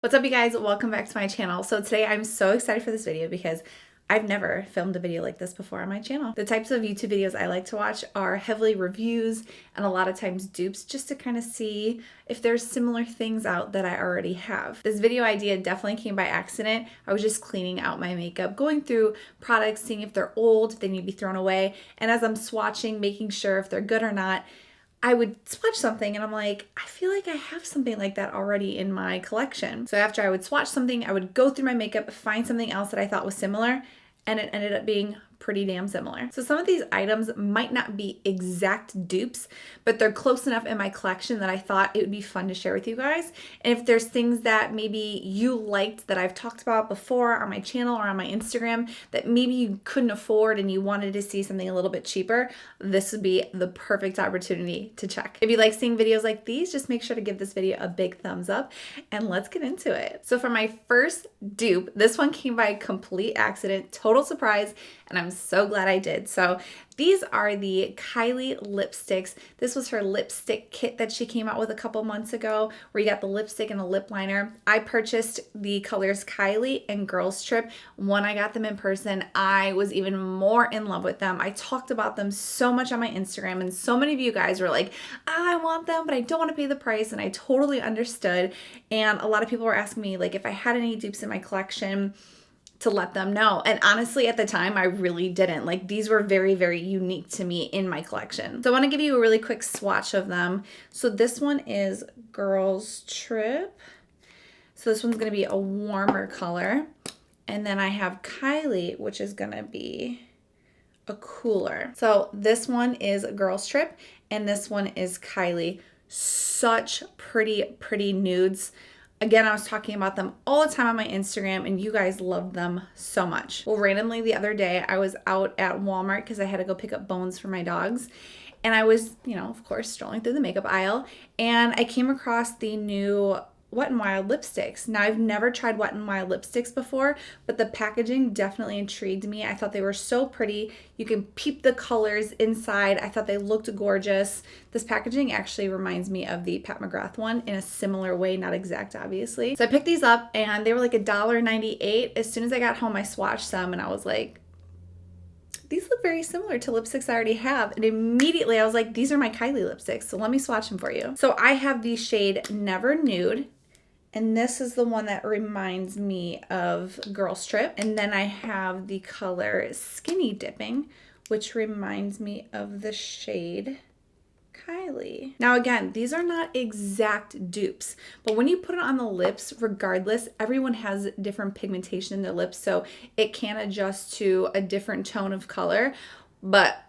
What's up, you guys? Welcome back to my channel. So today I'm so excited for this video because I've never filmed a video like this before on my channel. The types of YouTube videos I like to watch are heavily reviews and a lot of times dupes, just to kind of see if there's similar things out that I already have. This video idea definitely came by accident. I was just cleaning out my makeup, going through products, seeing if they're old, if they need to be thrown away. And as I'm swatching, making sure if they're good or not, I would swatch something and I'm like, I feel like I have something like that already in my collection. So after I would swatch something, I would go through my makeup, find something else that I thought was similar, and it ended up being pretty damn similar. So some of these items might not be exact dupes, but they're close enough in my collection that I thought it would be fun to share with you guys. And if there's things that maybe you liked that I've talked about before on my channel or on my Instagram that maybe you couldn't afford and you wanted to see something a little bit cheaper, this would be the perfect opportunity to check. If you like seeing videos like these, just make sure to give this video a big thumbs up and let's get into it. So for my first dupe, this one came by complete accident, total surprise, and I'm so glad I did. So these are the Kylie lipsticks. This was her lipstick kit that she came out with a couple months ago where you got the lipstick and a lip liner. I purchased the colors Kylie and Girls Trip. When I got them in person, I was even more in love with them. I talked about them so much on my Instagram and so many of you guys were like, I want them, but I don't want to pay the price. And I totally understood. And a lot of people were asking me like if I had any dupes in my collection to let them know. And honestly, at the time, I really didn't. Like these were very, very unique to me in my collection. So I want to give you a really quick swatch of them. So this one is Girls Trip. So this one's going to be a warmer color. And then I have Kylie, which is going to be a cooler. So this one is Girls Trip and this one is Kylie. Such pretty nudes. Again, I was talking about them all the time on my Instagram and you guys loved them so much. Well, randomly the other day, I was out at Walmart because I had to go pick up bones for my dogs. And I was, of course, strolling through the makeup aisle and I came across the new Wet n Wild lipsticks. Now, I've never tried Wet n Wild lipsticks before, but the packaging definitely intrigued me. I thought they were so pretty. You can peep the colors inside. I thought they looked gorgeous. This packaging actually reminds me of the Pat McGrath one in a similar way, not exact, obviously. So I picked these up and they were like $1.98. As soon as I got home, I swatched them and I was like, these look very similar to lipsticks I already have. And immediately I was like, these are my Kylie lipsticks. So let me swatch them for you. So I have the shade Never Nude. And this is the one that reminds me of Girls Trip. And then I have the color Skinny Dipping, which reminds me of the shade Kylie. Now again, these are not exact dupes, but when you put it on the lips, regardless, everyone has different pigmentation in their lips, so it can adjust to a different tone of color. But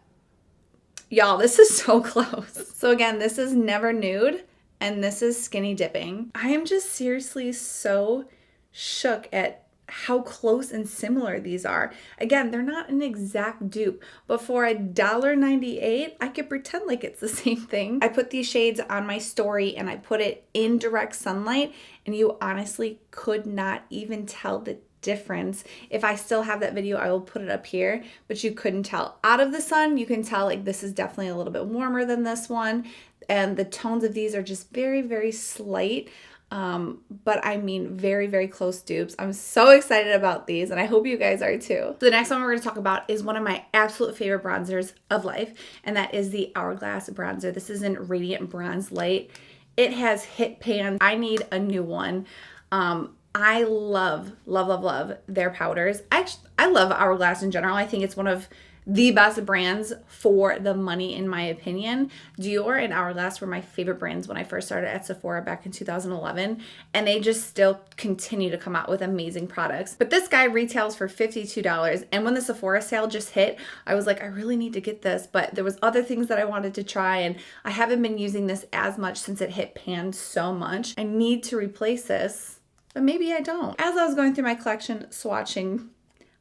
y'all, this is so close. So again, this is Never Nude. And this is Skinny Dipping. I am just seriously so shook at how close and similar these are. Again, they're not an exact dupe, but for $1.98, I could pretend like it's the same thing. I put these shades on my story and I put it in direct sunlight, and you honestly could not even tell the difference. If I still have that video, I will put it up here, but you couldn't tell. Out of the sun, you can tell like this is definitely a little bit warmer than this one. And the tones of these are just very, very slight, but I mean very, very close dupes. I'm so excited about these and I hope you guys are too. So the next one we're going to talk about is one of my absolute favorite bronzers of life, and that is the Hourglass bronzer. This is in Radiant Bronze Light. It has hit pan. I need a new one. I love their powders. I love Hourglass in general. I think it's one of the best brands for the money, in my opinion. Dior and Hourglass were my favorite brands when I first started at Sephora back in 2011, and they just still continue to come out with amazing products. But this guy retails for $52, and when the Sephora sale just hit, I was like, I really need to get this, but there was other things that I wanted to try, and I haven't been using this as much since it hit pan so much. I need to replace this, but maybe I don't. As I was going through my collection swatching,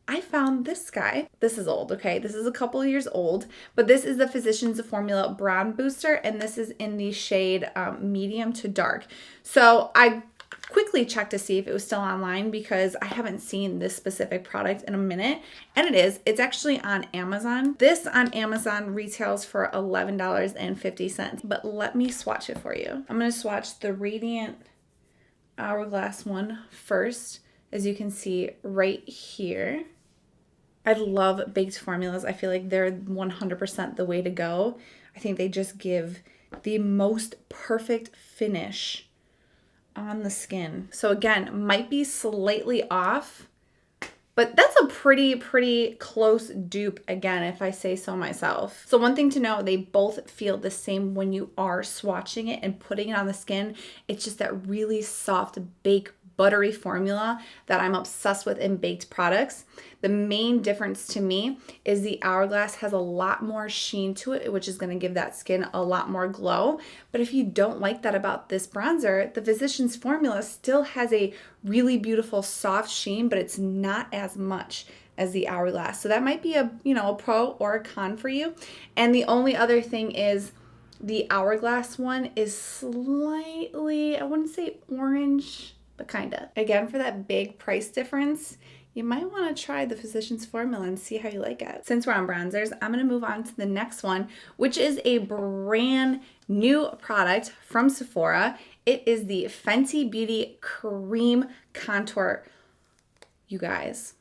I found this guy. This is old, okay? This is a couple of years old, but this is the Physicians Formula Brown Booster, and this is in the shade medium to dark. So I quickly checked to see if it was still online because I haven't seen this specific product in a minute, and it is. It's actually on Amazon. This on Amazon retails for $11.50, but let me swatch it for you. I'm gonna swatch the Radiant Hourglass one first, as you can see right here. I love baked formulas. I feel like they're 100% the way to go. I think they just give the most perfect finish on the skin. So again, might be slightly off, but that's a pretty close dupe, again, if I say so myself. So one thing to know, they both feel the same when you are swatching it and putting it on the skin. It's just that really soft, baked, buttery formula that I'm obsessed with in baked products. The main difference to me is the Hourglass has a lot more sheen to it, which is going to give that skin a lot more glow. But if you don't like that about this bronzer, the Physicians Formula still has a really beautiful soft sheen, but it's not as much as the Hourglass. So that might be a, a pro or a con for you. And the only other thing is the Hourglass one is slightly, I wouldn't say orange, but kinda. Again, for that big price difference, you might want to try the Physicians Formula and see how you like it. Since we're on bronzers, I'm going to move on to the next one, which is a brand new product from Sephora. It is the Fenty Beauty Cream Contour, you guys.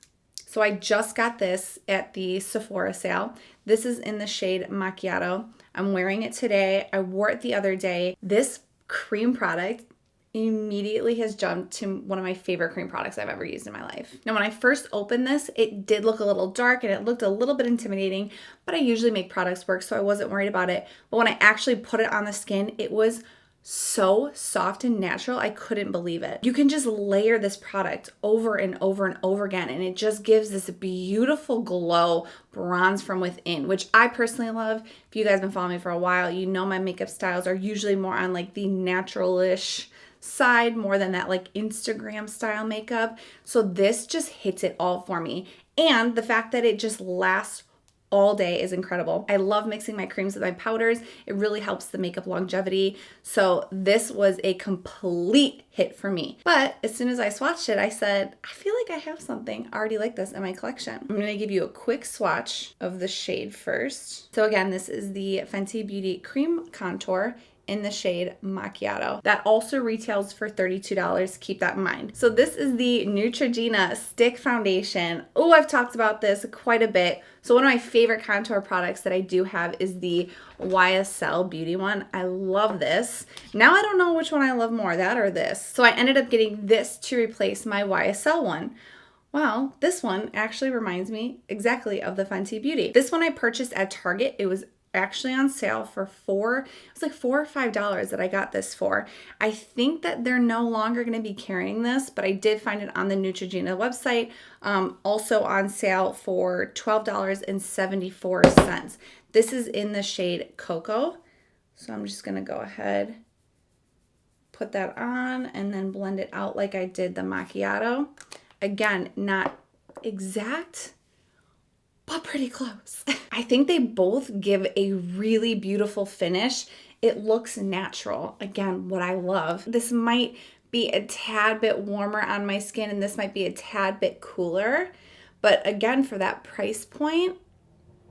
So I just got this at the Sephora sale. This is in the shade Macchiato. I'm wearing it today. I wore it the other day. This cream product immediately has jumped to one of my favorite cream products I've ever used in my life. Now, when I first opened this, it did look a little dark and it looked a little bit intimidating, but I usually make products work, so I wasn't worried about it. But when I actually put it on the skin, it was so soft and natural, I couldn't believe it. You can just layer this product over and over and over again, and it just gives this beautiful glow, bronze from within, which I personally love. If you guys have been following me for a while, you know my makeup styles are usually more on like the natural-ish side more than that like Instagram style makeup. So this just hits it all for me. And the fact that it just lasts all day is incredible. I love mixing my creams with my powders. It really helps the makeup longevity. So this was a complete hit for me. But as soon as I swatched it, I said, I feel like I have something already like this in my collection. I'm going to give you a quick swatch of the shade first. So again, this is the Fenty Beauty Cream Contour in the shade Macchiato. That also retails for $32. Keep that in mind. So this is the Neutrogena Stick Foundation. Oh, I've talked about this quite a bit. So one of my favorite contour products that I do have is the YSL Beauty one. I love this. Now I don't know which one I love more, that or this. So I ended up getting this to replace my YSL one. Well, this one actually reminds me exactly of the Fenty Beauty. This one I purchased at Target. It was actually on sale for it was like $4 or $5 that I got this for. I think that they're no longer going to be carrying this, but I did find it on the Neutrogena website, also on sale for $12.74. This is in the shade Cocoa. So I'm just going to go ahead, put that on, and then blend it out like I did the Macchiato. Again, not exact, but pretty close. I think they both give a really beautiful finish. It looks natural. Again, what I love. This might be a tad bit warmer on my skin and this might be a tad bit cooler. But again, for that price point,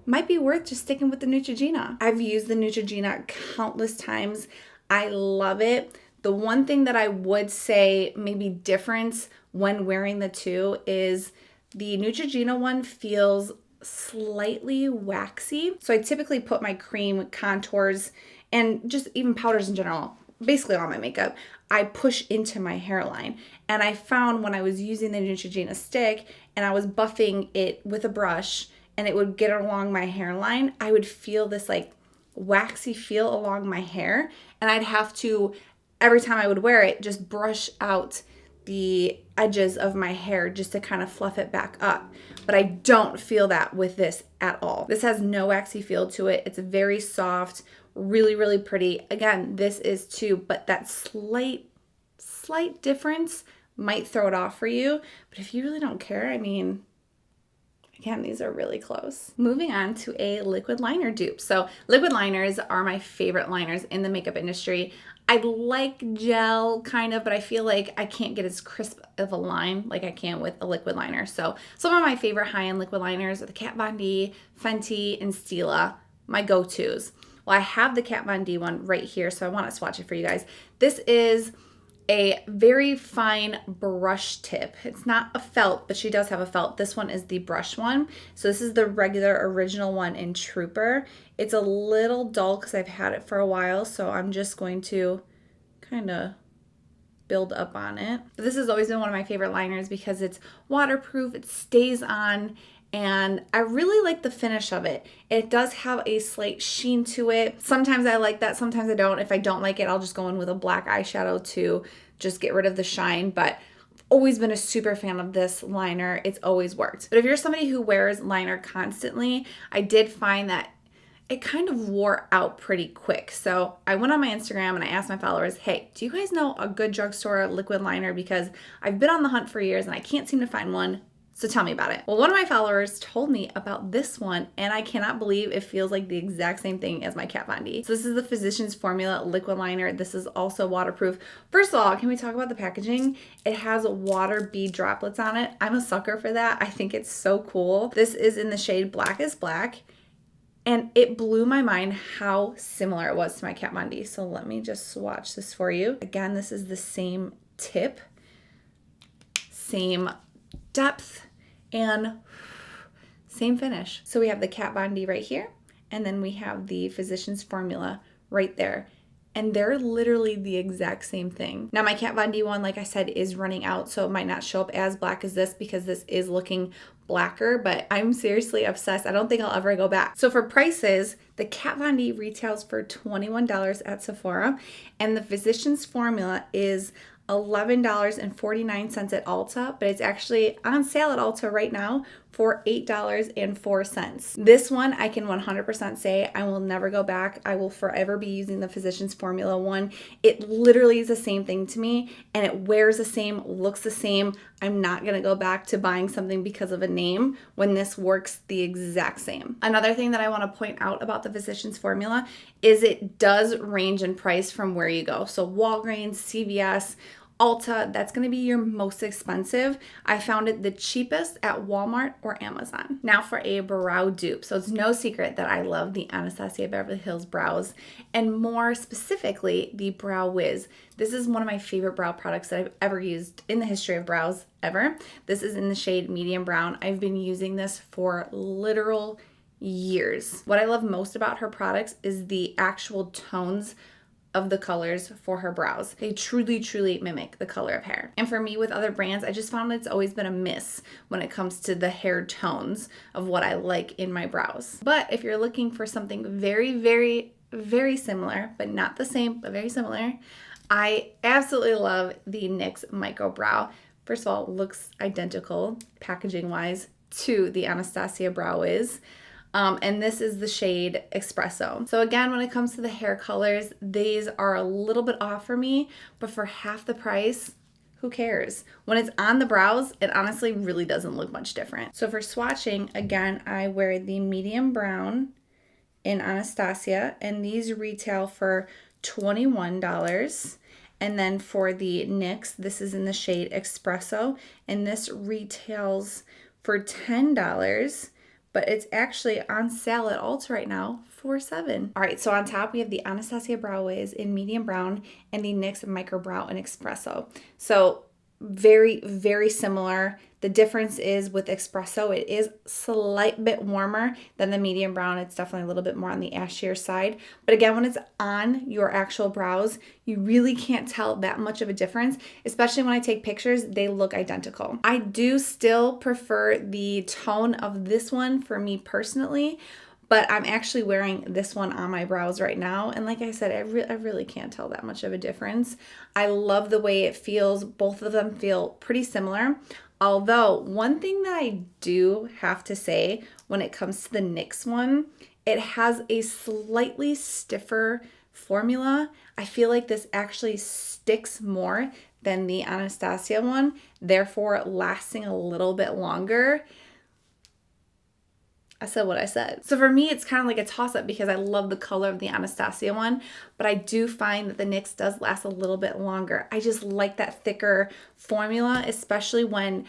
might be worth just sticking with the Neutrogena. I've used the Neutrogena countless times. I love it. The one thing that I would say maybe difference when wearing the two is the Neutrogena one feels slightly waxy. So I typically put my cream, contours, and just even powders in general, basically all my makeup, I push into my hairline. And I found when I was using the Neutrogena stick and I was buffing it with a brush and it would get along my hairline, I would feel this like waxy feel along my hair. And I'd have to, every time I would wear it, just brush out the edges of my hair just to kind of fluff it back up. But I don't feel that with this at all. This has no waxy feel to it. It's very soft, really, really pretty. Again, this is too, but that slight difference might throw it off for you. But if you really don't care, I mean, again, these are really close. Moving on to a liquid liner dupe. So liquid liners are my favorite liners in the makeup industry. I like gel kind of, but I feel like I can't get as crisp of a line like I can with a liquid liner. So some of my favorite high-end liquid liners are the Kat Von D, Fenty, and Stila, my go-tos. Well, I have the Kat Von D one right here, so I want to swatch it for you guys. This is a very fine brush tip. It's not a felt, but she does have a felt. This one is the brush one. So this is the regular original one in Trooper. It's a little dull because I've had it for a while, so I'm just going to kind of build up on it. But this has always been one of my favorite liners because it's waterproof, it stays on, and I really like the finish of it. It does have a slight sheen to it. Sometimes I like that, sometimes I don't. If I don't like it, I'll just go in with a black eyeshadow to just get rid of the shine, but always been a super fan of this liner. It's always worked. But if you're somebody who wears liner constantly, I did find that it kind of wore out pretty quick. So I went on my Instagram and I asked my followers, hey, do you guys know a good drugstore liquid liner? Because I've been on the hunt for years and I can't seem to find one. So tell me about it. Well, one of my followers told me about this one and I cannot believe it feels like the exact same thing as my Kat Von D. So this is the Physicians Formula liquid liner. This is also waterproof. First of all, can we talk about the packaging? It has water bead droplets on it. I'm a sucker for that. I think it's so cool. This is in the shade Blackest Black. And it blew my mind how similar it was to my Kat Von D. So let me just swatch this for you. Again, this is the same tip, same depth, and same finish. So we have the Kat Von D right here, and then we have the Physicians Formula right there. And they're literally the exact same thing. Now my Kat Von D one, like I said, is running out, so it might not show up as black as this because this is looking blacker, but I'm seriously obsessed. I don't think I'll ever go back. So for prices, the Kat Von D retails for $21 at Sephora, and the Physicians Formula is $11.49 at Ulta, but it's actually on sale at Ulta right now for $8.04. This one I can 100% say I will never go back. I will forever be using the Physicians Formula one. It literally is the same thing to me, and it wears the same, looks the same. I'm not gonna go back to buying something because of a name when this works the exact same. Another thing that I wanna point out about the Physicians Formula is it does range in price from where you go. So Walgreens, CVS, Ulta, that's gonna be your most expensive. I found it the cheapest at Walmart or Amazon. Now for a brow dupe. So it's no secret that I love the Anastasia Beverly Hills brows, and more specifically, the Brow Wiz. This is one of my favorite brow products that I've ever used in the history of brows ever. This is in the shade medium brown. I've been using this for literal years. What I love most about her products is the actual tones of the colors for her brows. They truly, truly mimic the color of hair. And for me with other brands, I just found it's always been a miss when it comes to the hair tones of what I like in my brows. But if you're looking for something very, very, very similar, but not the same, but very similar, I absolutely love the NYX Micro Brow. First of all, it looks identical packaging wise to the Anastasia Brow Wiz. And this is the shade Expresso. So again, when it comes to the hair colors, these are a little bit off for me, but for half the price, who cares? When it's on the brows, it honestly really doesn't look much different. So for swatching, again, I wear the medium brown in Anastasia, and these retail for $21. And then for the NYX, this is in the shade Expresso, and this retails for $10. But it's actually on sale at Ulta right now for $7. All right, so on top we have the Anastasia Brow Wiz in medium brown and the NYX Micro Brow in Expresso. So very, very similar. The difference is with Expresso, it is slight bit warmer than the medium brown. It's definitely a little bit more on the ashier side. But again, when it's on your actual brows, you really can't tell that much of a difference, especially when I take pictures, they look identical. I do still prefer the tone of this one for me personally, but I'm actually wearing this one on my brows right now. And like I said, I really can't tell that much of a difference. I love the way it feels. Both of them feel pretty similar. Although one thing that I do have to say when it comes to the NYX one, it has a slightly stiffer formula. I feel like this actually sticks more than the Anastasia one, therefore lasting a little bit longer. I said what I said. So for me, it's kind of like a toss-up because I love the color of the Anastasia one, but I do find that the NYX does last a little bit longer. I just like that thicker formula, especially when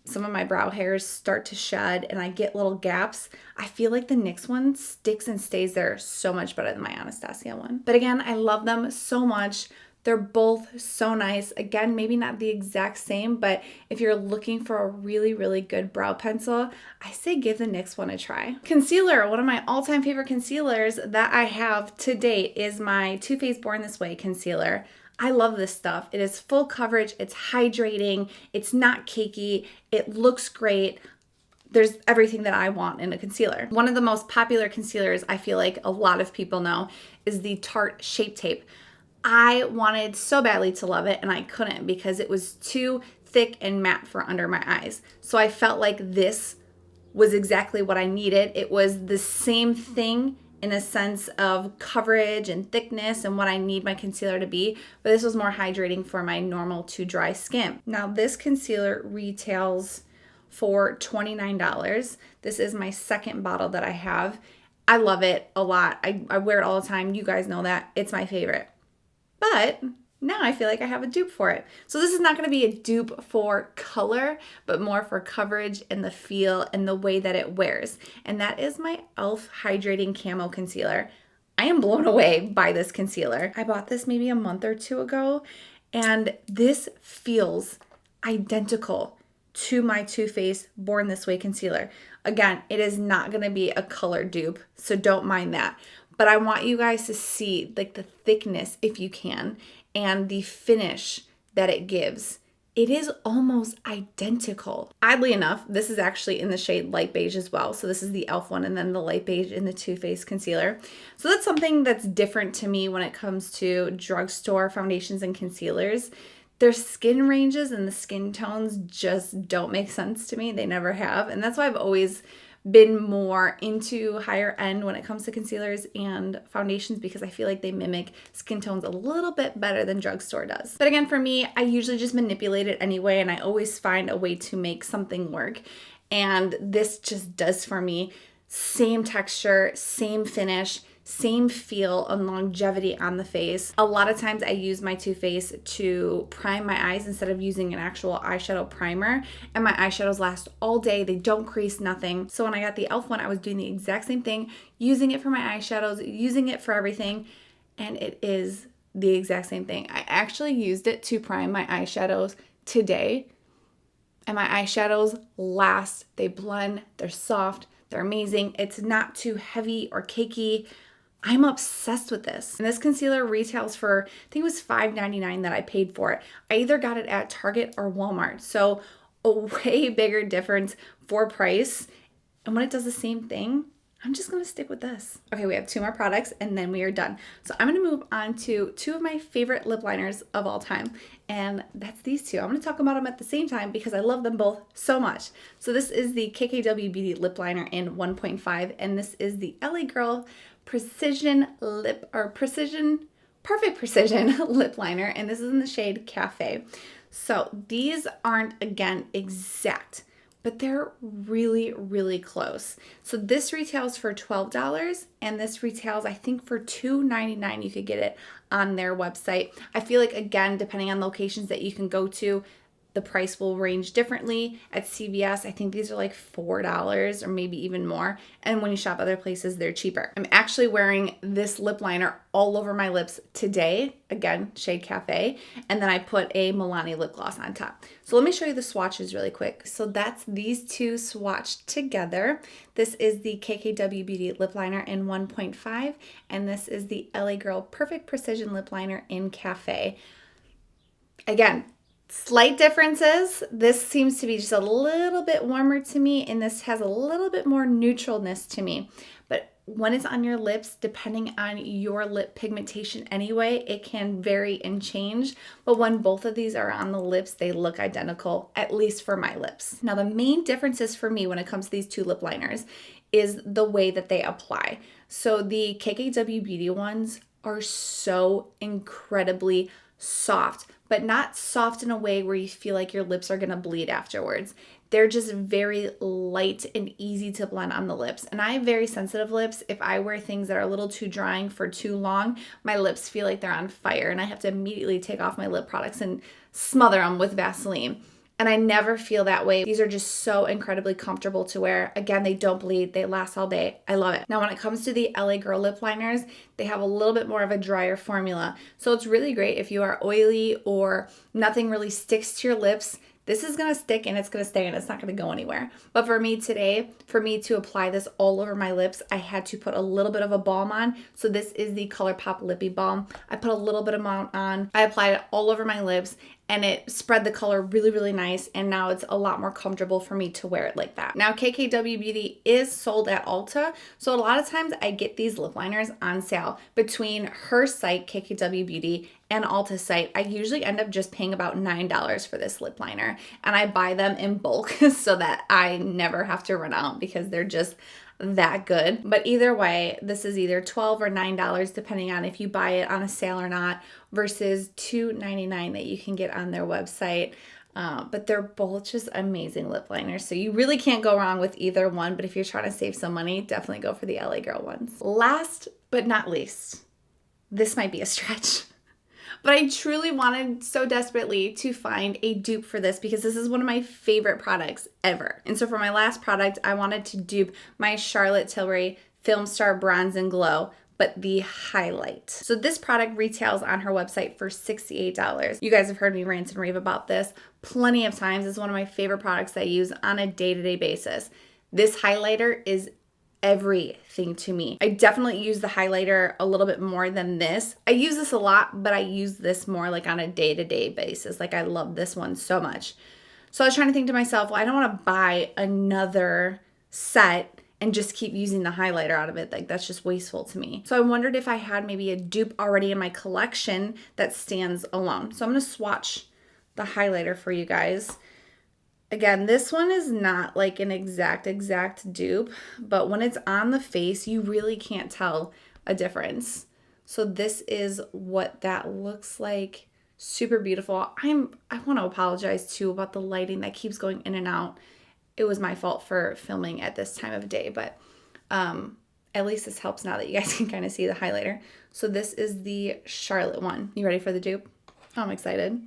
some of my brow hairs start to shed and I get little gaps. I feel like the NYX one sticks and stays there so much better than my Anastasia one. But again, I love them so much. They're both so nice. Again, maybe not the exact same, but if you're looking for a really, really good brow pencil, I say give the NYX one a try. Concealer, one of my all-time favorite concealers that I have to date is my Too Faced Born This Way concealer. I love this stuff. It is full coverage, it's hydrating, it's not cakey, it looks great. There's everything that I want in a concealer. One of the most popular concealers I feel like a lot of people know is the Tarte Shape Tape. I wanted so badly to love it and I couldn't because it was too thick and matte for under my eyes. So I felt like this was exactly what I needed. It was the same thing in a sense of coverage and thickness and what I need my concealer to be, but this was more hydrating for my normal to dry skin. Now this concealer retails for $29. This is my second bottle that I have. I love it a lot. I wear it all the time. You guys know that. It's my favorite. But now I feel like I have a dupe for it. So this is not going to be a dupe for color, but more for coverage and the feel and the way that it wears. And that is my e.l.f. Hydrating Camo Concealer. I am blown away by this concealer. I bought this maybe a month or two ago, and this feels identical to my Too Faced Born This Way concealer. Again, it is not going to be a color dupe, so don't mind that. But I want you guys to see like the thickness, if you can, and the finish that it gives. It is almost identical. Oddly enough, this is actually in the shade light beige as well. So this is the e.l.f. one and then the light beige in the Too Faced concealer. So that's something that's different to me when it comes to drugstore foundations and concealers. Their skin ranges and the skin tones just don't make sense to me. They never have. And that's why I've always been more into higher end when it comes to concealers and foundations, because I feel like they mimic skin tones a little bit better than drugstore does. But again, for me, I usually just manipulate it anyway, and I always find a way to make something work. And this just does for me. Same texture, same finish, same feel and longevity on the face. A lot of times I use my Too Faced to prime my eyes instead of using an actual eyeshadow primer, and my eyeshadows last all day. They don't crease, nothing. So when I got the e.l.f. one, I was doing the exact same thing, using it for my eyeshadows, using it for everything, and it is the exact same thing. I actually used it to prime my eyeshadows today, and my eyeshadows last. They blend, they're soft, they're amazing. It's not too heavy or cakey. I'm obsessed with this. And this concealer retails for, I think it was $5.99 that I paid for it. I either got it at Target or Walmart. So a way bigger difference for price. And when it does the same thing, I'm just gonna stick with this. Okay, we have two more products and then we are done. So I'm gonna move on to two of my favorite lip liners of all time. And that's these two. I'm gonna talk about them at the same time because I love them both so much. So this is the Kkwbeauty lip liner in 1.5, and this is the LA Girl Precision Lip, or Perfect Precision Lip Liner, and this is in the shade Cafe. So these aren't, again, exact, but they're really, really close. So this retails for $12, and this retails, I think, for $2.99. You could get it on their website. I feel like, again, depending on locations that you can go to, the price will range differently. At CVS, I think these are like $4 or maybe even more. And when you shop other places, they're cheaper. I'm actually wearing this lip liner all over my lips today. Again, shade Cafe. And then I put a Milani lip gloss on top. So let me show you the swatches really quick. So that's these two swatched together. This is the Kkwbeauty lip liner in 1.5. And this is the LA Girl Perfect Precision lip liner in Cafe. Again, slight differences. This seems to be just a little bit warmer to me, and this has a little bit more neutralness to me. But when it's on your lips, depending on your lip pigmentation anyway, it can vary and change. But when both of these are on the lips, they look identical, at least for my lips. Now, the main differences for me when it comes to these two lip liners is the way that they apply. So the Kkwbeauty ones are so incredibly soft, but not soft in a way where you feel like your lips are gonna bleed afterwards. They're just very light and easy to blend on the lips. And I have very sensitive lips. If I wear things that are a little too drying for too long, my lips feel like they're on fire and I have to immediately take off my lip products and smother them with Vaseline. And I never feel that way. These are just so incredibly comfortable to wear. Again, they don't bleed. They last all day. I love it. Now, when it comes to the LA Girl lip liners, they have a little bit more of a drier formula. So it's really great if you are oily or nothing really sticks to your lips. This is going to stick and it's going to stay and it's not going to go anywhere. But for me today, for me to apply this all over my lips, I had to put a little bit of a balm on. So this is the ColourPop Lippy Balm. I put a little bit amount on. I applied it all over my lips and it spread the color really, really nice. And now it's a lot more comfortable for me to wear it like that. Now, Kkwbeauty is sold at Ulta. So a lot of times I get these lip liners on sale between her site, Kkwbeauty, and Ulta site. I usually end up just paying about $9 for this lip liner. And I buy them in bulk so that I never have to run out because they're just that good. But either way, this is either $12 or $9 depending on if you buy it on a sale or not, versus $2.99 that you can get on their website. But they're both just amazing lip liners. So you really can't go wrong with either one. But if you're trying to save some money, definitely go for the LA Girl ones. Last but not least, this might be a stretch. But I truly wanted so desperately to find a dupe for this because this is one of my favorite products ever. And so for my last product, I wanted to dupe my Charlotte Tilbury Filmstar Bronze and Glow, but the highlight. So this product retails on her website for $68. You guys have heard me rant and rave about this plenty of times. It's one of my favorite products I use on a day-to-day basis. This highlighter is everything to me. I definitely use the highlighter a little bit more than this. I use this a lot, but I use this more like on a day-to-day basis. Like I love this one so much. So I was trying to think to myself, well, I don't want to buy another set and just keep using the highlighter out of it. Like that's just wasteful to me. So I wondered if I had maybe a dupe already in my collection that stands alone. So I'm going to swatch the highlighter for you guys. Again, this one is not like an exact dupe, but when it's on the face, you really can't tell a difference. So this is what that looks like. Super beautiful. I want to apologize too about the lighting that keeps going in and out. It was my fault for filming at this time of day, but at least this helps now that you guys can kind of see the highlighter. So this is the Charlotte one. You ready for the dupe? Oh, I'm excited.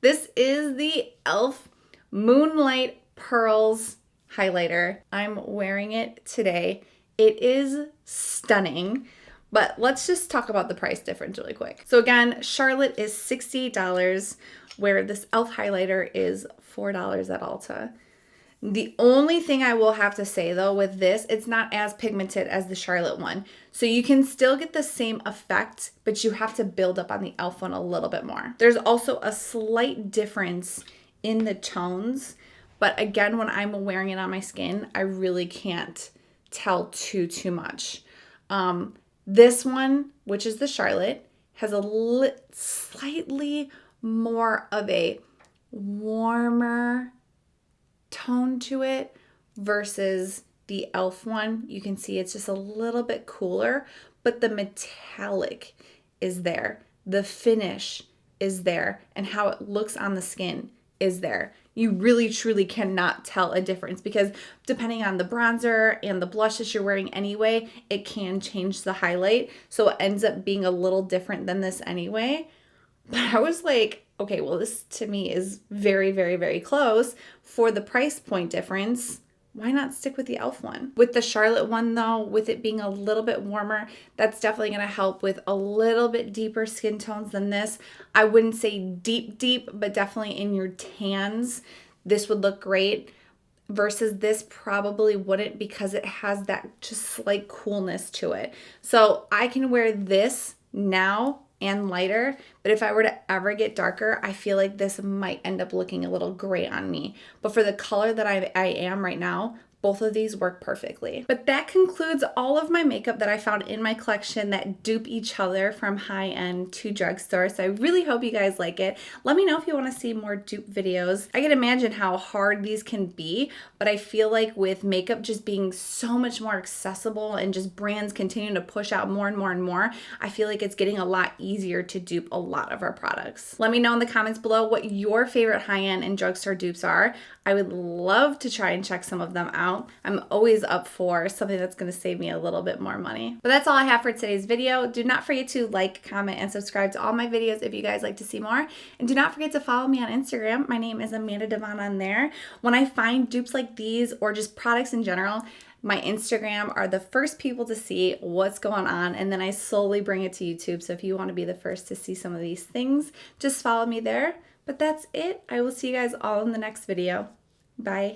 This is the e.l.f. Moonlight Pearls highlighter. I'm wearing it today. It is stunning, but let's just talk about the price difference really quick. So again, Charlotte is $68, where this e.l.f. highlighter is $4 at Ulta. The only thing I will have to say though with this, it's not as pigmented as the Charlotte one. So you can still get the same effect, but you have to build up on the e.l.f. one a little bit more. There's also a slight difference in the tones, but again, when I'm wearing it on my skin, I really can't tell too much. This one, which is the Charlotte, has a slightly more of a warmer tone to it versus the e.l.f. one. You can see it's just a little bit cooler, but the metallic is there. The finish is there, and how it looks on the skin is there. You really truly cannot tell a difference because depending on the bronzer and the blush that you're wearing anyway, it can change the highlight. So it ends up being a little different than this anyway. But I was like, okay, well, this to me is very close for the price point difference. Why not stick with the e.l.f. one? With the Charlotte one though, with it being a little bit warmer, that's definitely going to help with a little bit deeper skin tones than this. I wouldn't say deep, but definitely in your tans, this would look great. Versus this probably wouldn't because it has that just slight coolness to it. So I can wear this now and lighter, but if I were to ever get darker, I feel like this might end up looking a little gray on me. But for the color that I am right now, both of these work perfectly. But that concludes all of my makeup that I found in my collection that dupe each other from high-end to drugstore. So I really hope you guys like it. Let me know if you want to see more dupe videos. I can imagine how hard these can be, but I feel like with makeup just being so much more accessible and just brands continuing to push out more and more, I feel like it's getting a lot easier to dupe a lot of our products. Let me know in the comments below what your favorite high-end and drugstore dupes are. I would love to try and check some of them out. out, I'm always up for something that's going to save me a little bit more money. But that's all I have for today's video. Do not forget to like, comment, and subscribe to all my videos if you guys like to see more. And do not forget to follow me on Instagram. My name is Amanda Devon on there. When I find dupes like these or just products in general, my Instagram are the first people to see what's going on, and then I slowly bring it to YouTube. So if you want to be the first to see some of these things, just follow me there. But that's it. I will see you guys all in the next video. Bye.